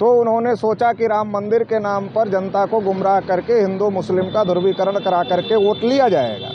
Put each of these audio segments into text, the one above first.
तो उन्होंने सोचा कि राम मंदिर के नाम पर जनता को गुमराह करके हिंदू मुस्लिम का ध्रुवीकरण करा करके वोट लिया जाएगा।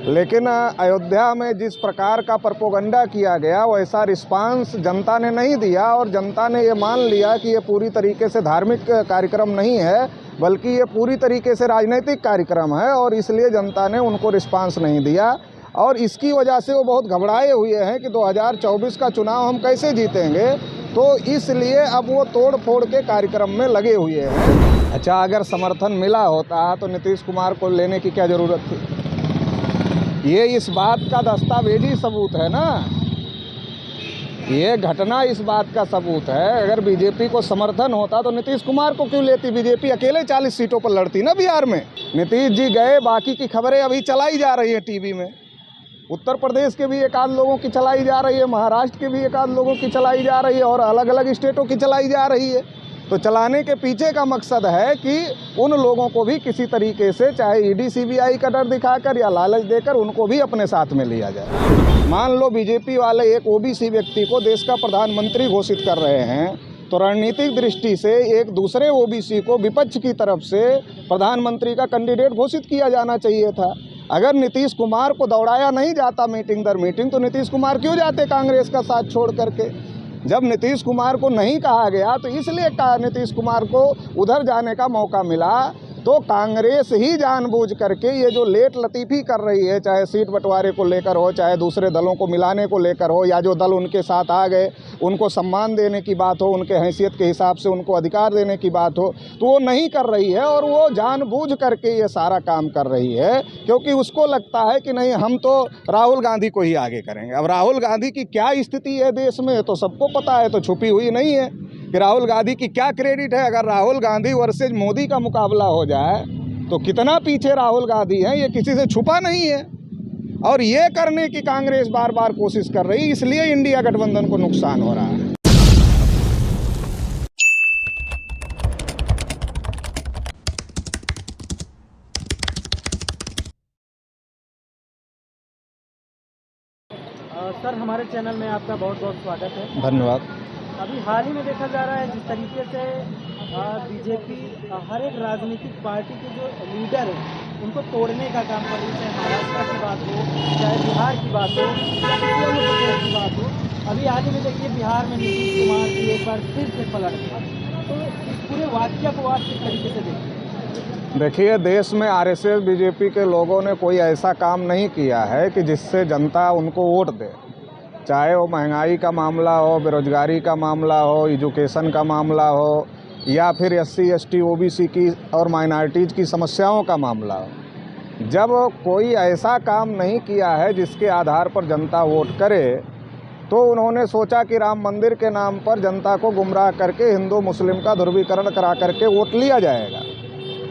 लेकिन अयोध्या में जिस प्रकार का प्रोपेगेंडा किया गया वैसा रिस्पांस जनता ने नहीं दिया और जनता ने ये मान लिया कि ये पूरी तरीके से धार्मिक कार्यक्रम नहीं है बल्कि ये पूरी तरीके से राजनीतिक कार्यक्रम है और इसलिए जनता ने उनको रिस्पांस नहीं दिया और इसकी वजह से वो बहुत घबराए हुए हैं कि 2024 का चुनाव हम कैसे जीतेंगे। तो इसलिए अब वो तोड़ फोड़ के कार्यक्रम में लगे हुए हैं। अच्छा, अगर समर्थन मिला होता तो नीतीश कुमार को लेने की क्या ज़रूरत थी? ये इस बात का दस्तावेजी सबूत है ना, ये घटना इस बात का सबूत है। अगर बीजेपी को समर्थन होता तो नीतीश कुमार को क्यों लेती? बीजेपी अकेले 40 सीटों पर लड़ती ना बिहार में। नीतीश जी गए, बाकी की खबरें अभी चलाई जा रही हैं टीवी में। उत्तर प्रदेश के भी एक आध लोगों की चलाई जा रही है, महाराष्ट्र के भी एक आध लोगों की चलाई जा रही है और अलग अलग स्टेटों की चलाई जा रही है। तो चलाने के पीछे का मकसद है कि उन लोगों को भी किसी तरीके से, चाहे ईडी सीबीआई का डर दिखाकर या लालच देकर, उनको भी अपने साथ में लिया जाए। मान लो बीजेपी वाले एक ओबीसी व्यक्ति को देश का प्रधानमंत्री घोषित कर रहे हैं तो रणनीतिक दृष्टि से एक दूसरे ओबीसी को विपक्ष की तरफ से प्रधानमंत्री का कैंडिडेट घोषित किया जाना चाहिए था। अगर नीतीश कुमार को दौड़ाया नहीं जाता मीटिंग दर मीटिंग तो नीतीश कुमार क्यों जाते कांग्रेस का साथ छोड़ करके? जब नीतीश कुमार को नहीं कहा गया तो इसलिए नीतीश कुमार को उधर जाने का मौका मिला। तो कांग्रेस ही जानबूझ करके ये जो लेट लतीफ़ी कर रही है, चाहे सीट बंटवारे को लेकर हो, चाहे दूसरे दलों को मिलाने को लेकर हो, या जो दल उनके साथ आ गए उनको सम्मान देने की बात हो, उनके हैसियत के हिसाब से उनको अधिकार देने की बात हो, तो वो नहीं कर रही है और वो जानबूझ करके ये सारा काम कर रही है क्योंकि उसको लगता है कि नहीं, हम तो राहुल गांधी को ही आगे करेंगे। अब राहुल गांधी की क्या स्थिति है देश में तो सबको पता है, तो छुपी हुई नहीं है कि राहुल गांधी की क्या क्रेडिट है। अगर राहुल गांधी वर्सेज मोदी का मुकाबला हो जाए तो कितना पीछे राहुल गांधी है, ये किसी से छुपा नहीं है। और ये करने की कांग्रेस बार बार कोशिश कर रही है, इसलिए इंडिया गठबंधन को नुकसान हो रहा है। सर, हमारे चैनल में आपका बहुत बहुत स्वागत है। धन्यवाद। अभी हाल ही में देखा जा रहा है जिस तरीके से बीजेपी हर एक राजनीतिक पार्टी के जो लीडर हैं उनको तोड़ने का काम कर रही है, चाहे महाराष्ट्र की बात हो, चाहे बिहार की बात हो, चाहे उत्तर प्रदेश की बात हो। अभी हाल ही में देखिए बिहार में नीतीश कुमार की एक बार फिर से पलट गया। तो इस पूरे वाकया को आप किस तरीके से देखिए? देखिए, देश में आरएसएस बीजेपी के लोगों ने कोई ऐसा काम नहीं किया है कि जिससे जनता उनको वोट दे। चाहे वो महंगाई का मामला हो, बेरोजगारी का मामला हो, एजुकेशन का मामला हो, या फिर एससी एसटी ओबीसी की और माइनॉरिटीज़ की समस्याओं का मामला हो। जब कोई ऐसा काम नहीं किया है जिसके आधार पर जनता वोट करे तो उन्होंने सोचा कि राम मंदिर के नाम पर जनता को गुमराह करके हिंदू मुस्लिम का ध्रुवीकरण करा करके वोट लिया जाएगा।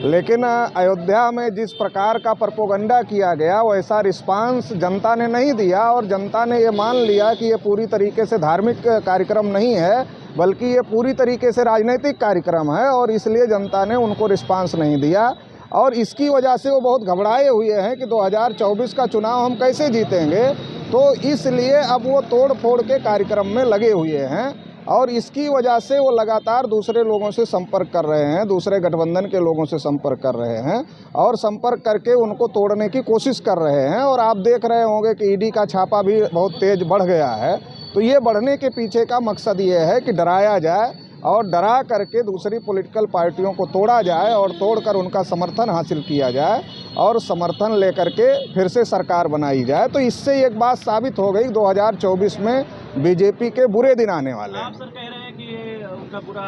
लेकिन अयोध्या में जिस प्रकार का प्रोपेगेंडा किया गया वैसा रिस्पांस जनता ने नहीं दिया और जनता ने ये मान लिया कि ये पूरी तरीके से धार्मिक कार्यक्रम नहीं है बल्कि ये पूरी तरीके से राजनीतिक कार्यक्रम है और इसलिए जनता ने उनको रिस्पांस नहीं दिया और इसकी वजह से वो बहुत घबराए हुए हैं कि 2024 का चुनाव हम कैसे जीतेंगे। तो इसलिए अब वो तोड़ फोड़ के कार्यक्रम में लगे हुए हैं और इसकी वजह से वो लगातार दूसरे लोगों से संपर्क कर रहे हैं, दूसरे गठबंधन के लोगों से संपर्क कर रहे हैं और संपर्क करके उनको तोड़ने की कोशिश कर रहे हैं। और आप देख रहे होंगे कि ईडी का छापा भी बहुत तेज़ बढ़ गया है। तो ये बढ़ने के पीछे का मकसद ये है कि डराया जाए और डरा करके दूसरी पॉलिटिकल पार्टियों को तोड़ा जाए और तोड़कर उनका समर्थन हासिल किया जाए और समर्थन लेकर के फिर से सरकार बनाई जाए। तो इससे एक बात साबित हो गई 2024 में बीजेपी के बुरे दिन आने वाले हैं। आप सर कह रहे हैं कि ये उनका बुरा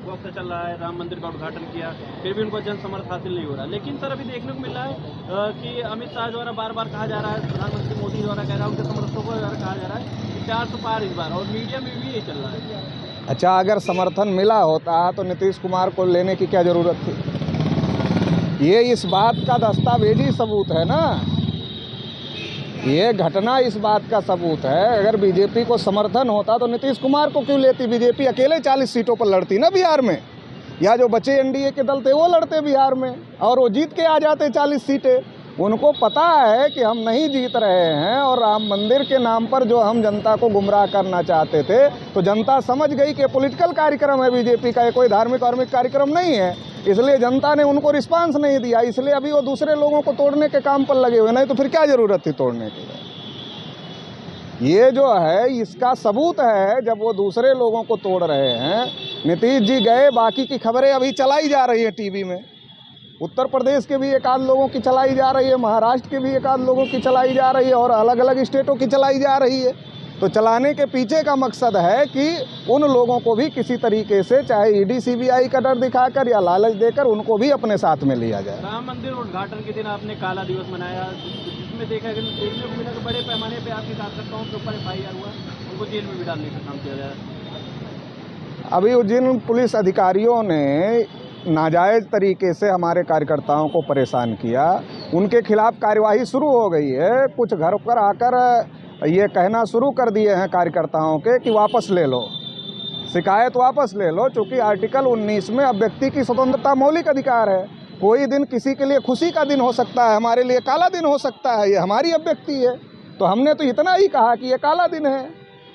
वक्त चल रहा है, राम मंदिर का उद्घाटन किया फिर भी उनको जन समर्थन हासिल नहीं हो रहा। लेकिन सर अभी देखने को मिल रहा है कि अमित शाह द्वारा बार बार कहा जा रहा है, प्रधानमंत्री मोदी द्वारा कह रहा है, उनके समर्थकों को कहा जा रहा है कि 400 पार इस बार, और मीडिया में भी ये चल रहा है। अच्छा, अगर समर्थन मिला होता तो नीतीश कुमार को लेने की क्या ज़रूरत थी? ये इस बात का दस्तावेजी सबूत है ना, ये घटना इस बात का सबूत है। अगर बीजेपी को समर्थन होता तो नीतीश कुमार को क्यों लेती? बीजेपी अकेले 40 सीटों पर लड़ती ना बिहार में, या जो बचे एनडीए के दल थे वो लड़ते बिहार में और वो जीत के आ जाते 40 सीटें। उनको पता है कि हम नहीं जीत रहे हैं और राम मंदिर के नाम पर जो हम जनता को गुमराह करना चाहते थे, तो जनता समझ गई कि पॉलिटिकल कार्यक्रम है बीजेपी का, ये कोई धार्मिक कार्यक्रम नहीं है। इसलिए जनता ने उनको रिस्पांस नहीं दिया, इसलिए अभी वो दूसरे लोगों को तोड़ने के काम पर लगे हुए, नहीं तो फिर क्या ज़रूरत थी तोड़ने की। ये जो है इसका सबूत है, जब वो दूसरे लोगों को तोड़ रहे हैं। नीतीश जी गए, बाकी की खबरें अभी चलाई जा रही है टीवी में, उत्तर प्रदेश के भी एक आध लोगों की चलाई जा रही है, महाराष्ट्र के भी एक आध लोगों की चलाई जा रही है और अलग अलग स्टेटों की चलाई जा रही है। तो चलाने के पीछे का मकसद है कि उन लोगों को भी किसी तरीके से, चाहे ईडी सीबीआई का डर दिखाकर या लालच देकर, उनको भी अपने साथ में लिया जाए। राम मंदिर उद्घाटन के दिन आपने काला दिवस मनाया, जिसमें देखने को मिला कि बड़े पैमाने पे आपके कार्यकर्ताओं के ऊपर FIR हुआ, उनको जेल में भी डालने का काम किया जाए। अभी जिन पुलिस अधिकारियों ने नाजायज़ तरीके से हमारे कार्यकर्ताओं को परेशान किया, उनके खिलाफ कार्यवाही शुरू हो गई है। कुछ घर पर आकर ये कहना शुरू कर दिए हैं कार्यकर्ताओं के कि वापस ले लो, शिकायत वापस ले लो, चूँकि आर्टिकल 19 में अब व्यक्ति की स्वतंत्रता मौलिक अधिकार है। कोई दिन किसी के लिए खुशी का दिन हो सकता है, हमारे लिए काला दिन हो सकता है, ये हमारी अभिव्यक्ति है। तो हमने तो इतना ही कहा कि ये काला दिन है,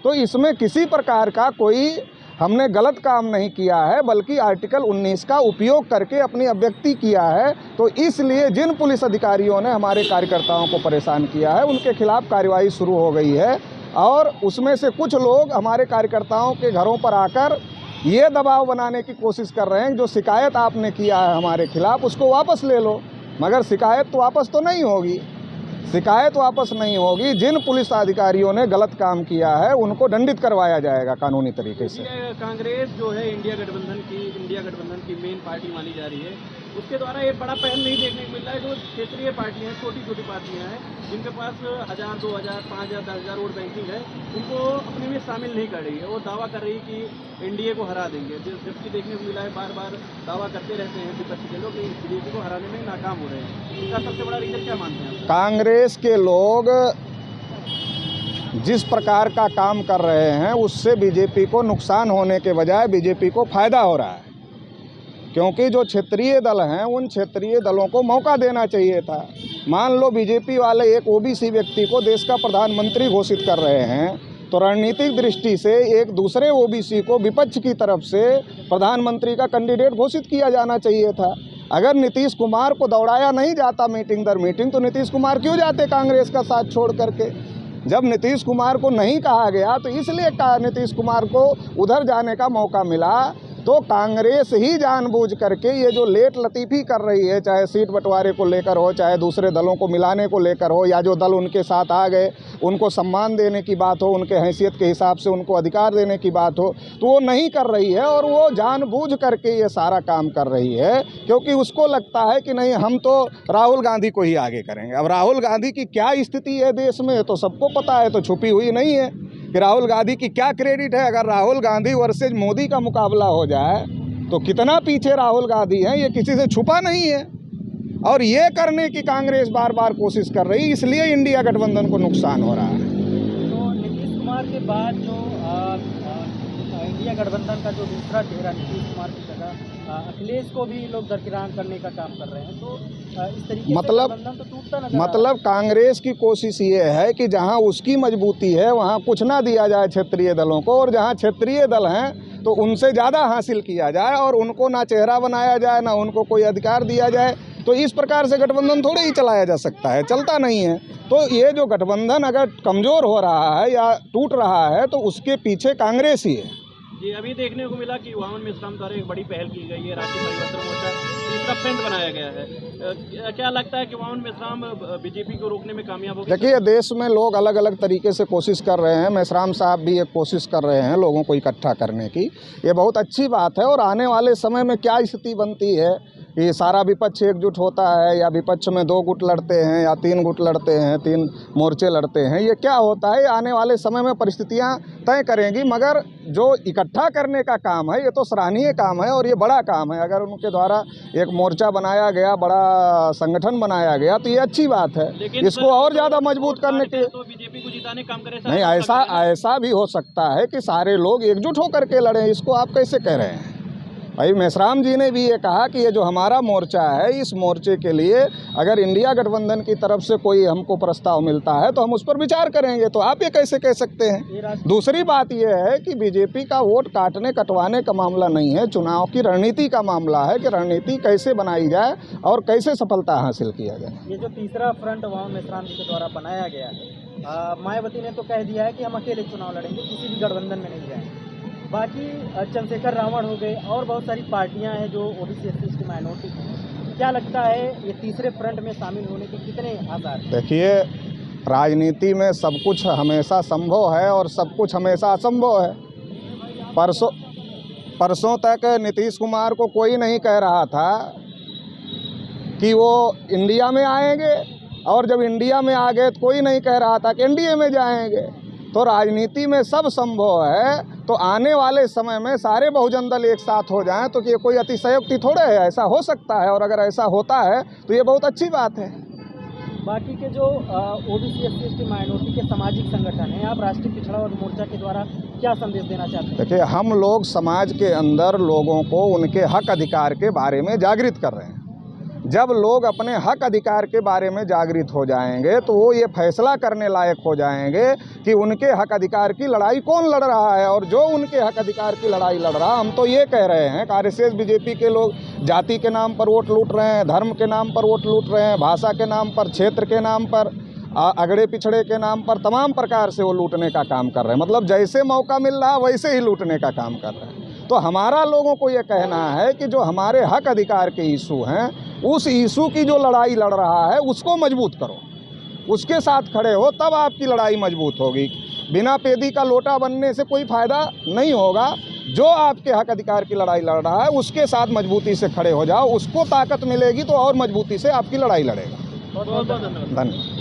तो इसमें किसी प्रकार का कोई हमने गलत काम नहीं किया है, बल्कि आर्टिकल 19 का उपयोग करके अपनी अभिव्यक्ति किया है। तो इसलिए जिन पुलिस अधिकारियों ने हमारे कार्यकर्ताओं को परेशान किया है, उनके खिलाफ कार्रवाई शुरू हो गई है और उसमें से कुछ लोग हमारे कार्यकर्ताओं के घरों पर आकर ये दबाव बनाने की कोशिश कर रहे हैं, जो शिकायत आपने किया है हमारे खिलाफ उसको वापस ले लो। मगर शिकायत तो वापस तो नहीं होगी, शिकायत वापस नहीं होगी। जिन पुलिस अधिकारियों ने गलत काम किया है उनको दंडित करवाया जाएगा कानूनी तरीके से। कांग्रेस जो है इंडिया गठबंधन की मेन पार्टी मानी जा रही है, उसके द्वारा ये बड़ा पहल नहीं देखने को मिल रहा है। जो क्षेत्रीय पार्टियां, छोटी छोटी पार्टियां हैं, जिनके पास 1000, 2000, 5000, 10,000 वोट बैंकिंग है, उनको अपने में शामिल नहीं कर रही है। वो दावा कर रही है कि एनडीए को हरा देंगे, जबकि देखने को मिला है बार बार दावा करते रहते हैं विपक्ष के लोग कि बीजेपी को हराने में नाकाम हो रहे हैं। इसका सबसे बड़ा रीजन क्या मानते हैं? कांग्रेस के लोग जिस प्रकार का काम कर रहे हैं उससे बीजेपी को नुकसान होने के बजाय बीजेपी को फायदा हो रहा है, क्योंकि जो क्षेत्रीय दल हैं उन क्षेत्रीय दलों को मौका देना चाहिए था। मान लो बीजेपी वाले एक ओबीसी व्यक्ति को देश का प्रधानमंत्री घोषित कर रहे हैं, तो रणनीतिक दृष्टि से एक दूसरे ओबीसी को विपक्ष की तरफ से प्रधानमंत्री का कैंडिडेट घोषित किया जाना चाहिए था। अगर नीतीश कुमार को दौड़ाया नहीं जाता मीटिंग दर मीटिंग, तो नीतीश कुमार क्यों जाते कांग्रेस का साथ छोड़ करके? जब नीतीश कुमार को नहीं कहा गया तो इसलिए नीतीश कुमार को उधर जाने का मौका मिला। तो कांग्रेस ही जानबूझ करके ये जो लेट लतीफ़ी कर रही है, चाहे सीट बंटवारे को लेकर हो, चाहे दूसरे दलों को मिलाने को लेकर हो, या जो दल उनके साथ आ गए उनको सम्मान देने की बात हो, उनके हैसियत के हिसाब से उनको अधिकार देने की बात हो, तो वो नहीं कर रही है और वो जानबूझ करके ये सारा काम कर रही है, क्योंकि उसको लगता है कि नहीं हम तो राहुल गांधी को ही आगे करेंगे। अब राहुल गांधी की क्या स्थिति है देश में तो सबको पता है, तो छुपी हुई नहीं है कि राहुल गांधी की क्या क्रेडिट है। अगर राहुल गांधी वर्सेज मोदी का मुकाबला हो जाए तो कितना पीछे राहुल गांधी हैं, ये किसी से छुपा नहीं है। और ये करने की कांग्रेस बार बार कोशिश कर रही, इसलिए इंडिया गठबंधन को नुकसान हो रहा है। तो नीतीश कुमार के बाद जो इंडिया गठबंधन का जो दूसरा चेहरा नीतीश कुमार की जगह अखिलेश को भी लोग दरकिनार करने का काम कर रहे हैं, तो इस तरीके मतलब से गठबंधन तो टूटता नजर आ रहा है। कांग्रेस की कोशिश ये है कि जहां उसकी मजबूती है वहां कुछ ना दिया जाए क्षेत्रीय दलों को, और जहां क्षेत्रीय दल हैं तो उनसे ज़्यादा हासिल किया जाए और उनको ना चेहरा बनाया जाए, ना उनको कोई अधिकार दिया जाए। तो इस प्रकार से गठबंधन थोड़े ही चलाया जा सकता है, चलता नहीं है। तो ये जो गठबंधन अगर कमज़ोर हो रहा है या टूट रहा है तो उसके पीछे कांग्रेस ही है। जी, अभी देखने को मिला कि वामन मेश्राम द्वारा एक बड़ी पहल की गई है, राष्ट्रीय परिवर्तन मोर्चा तीसरा फ्रंट बनाया गया है। क्या लगता है कि वामन मेश्राम बीजेपी को रोकने में कामयाब होगी? देखिए, देश में लोग अलग अलग तरीके से कोशिश कर रहे हैं, मेश्राम साहब भी एक कोशिश कर रहे हैं लोगों को इकट्ठा करने की, ये बहुत अच्छी बात है। और आने वाले समय में क्या स्थिति बनती है कि सारा विपक्ष एकजुट होता है या विपक्ष में 2 गुट लड़ते हैं या 3 गुट लड़ते हैं, 3 मोर्चे लड़ते हैं, ये क्या होता है आने वाले समय में परिस्थितियां तय करेंगी। मगर जो इकट्ठा करने का काम है ये तो सराहनीय काम है और ये बड़ा काम है। अगर उनके द्वारा एक मोर्चा बनाया गया, बड़ा संगठन बनाया गया, तो ये अच्छी बात है। इसको और ज़्यादा मजबूत करने के तो बीजेपी को जिताने काम करे नहीं, ऐसा भी हो सकता है कि सारे लोग एकजुट होकर के लड़ें, इसको आप कैसे कह रहे हैं? भाई मेश्राम जी ने भी ये कहा कि ये जो हमारा मोर्चा है, इस मोर्चे के लिए अगर इंडिया गठबंधन की तरफ से कोई हमको प्रस्ताव मिलता है तो हम उस पर विचार करेंगे। तो आप ये कैसे कह सकते हैं? दूसरी बात ये है कि बीजेपी का वोट काटने कटवाने का मामला नहीं है, चुनाव की रणनीति का मामला है कि रणनीति कैसे बनाई जाए और कैसे सफलता हासिल किया जाए। ये जो तीसरा फ्रंट वहाँ मेश्राम जी के द्वारा बनाया गया है, मायावती ने तो कह दिया है कि हम अकेले चुनाव लड़ेंगे, किसी भी गठबंधन में नहीं जाएंगे। बाकी चंद्रशेखर रावण हो गए और बहुत सारी पार्टियां हैं जो ओबीसी एससी की माइनॉरिटी हैं। क्या लगता है ये तीसरे फ्रंट में शामिल होने के कितने आसार हैं? देखिए, राजनीति में सब कुछ हमेशा संभव है और सब कुछ हमेशा असंभव है। परसों तक नीतीश कुमार को कोई नहीं कह रहा था कि वो इंडिया में आएंगे, और जब इंडिया में आ गए तो कोई नहीं कह रहा था कि एनडीए में जाएंगे। तो राजनीति में सब संभव है। तो आने वाले समय में सारे बहुजन दल एक साथ हो जाएं तो ये कोई अतिशयोक्ति थोड़े है, ऐसा हो सकता है। और अगर ऐसा होता है तो ये बहुत अच्छी बात है। बाकी के जो ओबीसी एससी एसटी माइनॉरिटी के सामाजिक संगठन हैं, आप राष्ट्रीय पिछड़ा वर्ग मोर्चा के द्वारा क्या संदेश देना चाहते हैं? देखिए, हम लोग समाज के अंदर लोगों को उनके हक अधिकार के बारे में जागृत कर रहे हैं। जब लोग अपने हक अधिकार के बारे में जागृत हो जाएंगे तो वो ये फैसला करने लायक हो जाएंगे कि उनके हक अधिकार की लड़ाई कौन लड़ रहा है। और जो उनके हक अधिकार की लड़ाई लड़ रहा, हम तो ये कह रहे हैं कि आरएसएस बीजेपी के लोग जाति के नाम पर वोट लूट रहे हैं, धर्म के नाम पर वोट लूट रहे हैं, भाषा के नाम पर, क्षेत्र के नाम पर, अगड़े पिछड़े के नाम पर तमाम प्रकार से वो लूटने का काम कर रहे हैं। मतलब जैसे मौका मिल रहा है वैसे ही लूटने का काम कर रहे हैं। तो हमारा लोगों को ये कहना है कि जो हमारे हक अधिकार के इशू हैं, उस इशू की जो लड़ाई लड़ रहा है उसको मजबूत करो, उसके साथ खड़े हो, तब आपकी लड़ाई मजबूत होगी। बिना पेदी का लोटा बनने से कोई फ़ायदा नहीं होगा। जो आपके हक अधिकार की लड़ाई लड़ रहा है उसके साथ मजबूती से खड़े हो जाओ, उसको ताकत मिलेगी तो और मजबूती से आपकी लड़ाई लड़ेगा। बहुत बहुत धन्यवाद। धन्यवाद।